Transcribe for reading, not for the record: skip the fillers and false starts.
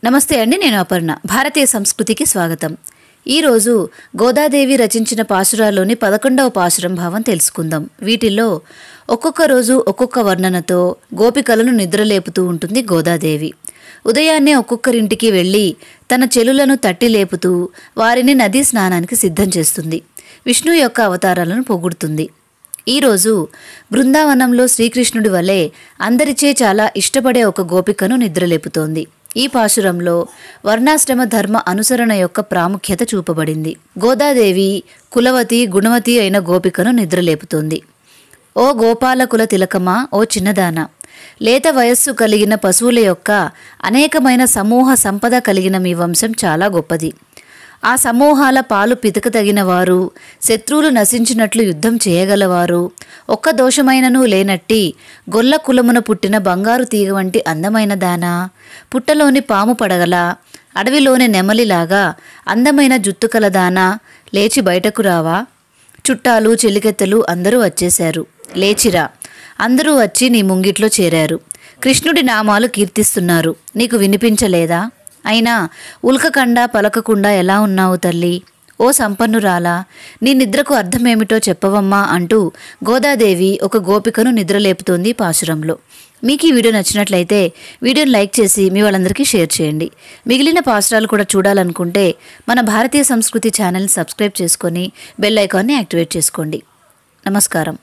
నమస్తే అండి, నేను అపర్ణ. భారతీయ సంస్కృతికి స్వాగతం. ఈరోజు గోదాదేవి రచించిన పాసురాల్లోని 11వ పాసురం భావం తెలుసుకుందాం. వీటిల్లో ఒక్కొక్క రోజు ఒక్కొక్క వర్ణనతో గోపికలను నిద్రలేపుతూ ఉంటుంది గోదాదేవి. ఉదయాన్నే ఒక్కొక్కరింటికి వెళ్ళి తన చెలులను తట్టి లేపుతూ వారిని నదీ స్నానానికి సిద్ధం చేస్తుంది. విష్ణు యొక్క అవతారాలను పొగుడుతుంది. ఈరోజు బృందావనంలో శ్రీకృష్ణుడి వలె అందరిచే చాలా ఇష్టపడే ఒక గోపికను నిద్రలేపుతోంది. ఈ పాశురంలో వర్ణాశ్రమ ధర్మ అనుసరణ యొక్క ప్రాముఖ్యత చూపబడింది. గోదాదేవి కులవతి గుణవతి అయిన గోపికను నిద్రలేపుతోంది. ఓ గోపాలకుల తిలకమా, ఓ చిన్నదాన, లేత వయస్సు కలిగిన పశువుల యొక్క అనేకమైన సమూహ సంపద కలిగిన మీ వంశం చాలా గొప్పది. ఆ సమూహాల పాలు పితకతగిన వారు, శత్రువులు నశించినట్లు యుద్ధం చేయగలవారు, ఒక్క దోషమైననూ లేనట్టి గొల్ల కులమున పుట్టిన బంగారు తీగ వంటి అందమైన దానా, పుట్టలోని పాము పడగల, అడవిలోని నెమలిలాగా అందమైన జుత్తు కలదానా, లేచి బయటకు రావా? చుట్టాలు చెలికెత్తలు అందరూ వచ్చేశారు, లేచిరా. అందరూ వచ్చి నీ ముంగిట్లో చేరారు. కృష్ణుడి నామాలు కీర్తిస్తున్నారు. నీకు వినిపించలేదా? అయినా ఉల్కకుండా పలకకుండా ఎలా ఉన్నావు తల్లి? ఓ సంపన్నురాలా, నీ నిద్రకు అర్థమేమిటో చెప్పవమ్మా అంటూ గోదాదేవి ఒక గోపికను నిద్రలేపుతోంది పాశురంలో. మీకు ఈ వీడియో నచ్చినట్లయితే వీడియోని లైక్ చేసి మీ వాళ్ళందరికీ షేర్ చేయండి. మిగిలిన పాసురాలు కూడా చూడాలనుకుంటే మన భారతీయ సంస్కృతి ఛానల్ని సబ్స్క్రైబ్ చేసుకొని బెల్ ఐకాన్ని యాక్టివేట్ చేసుకోండి. నమస్కారం.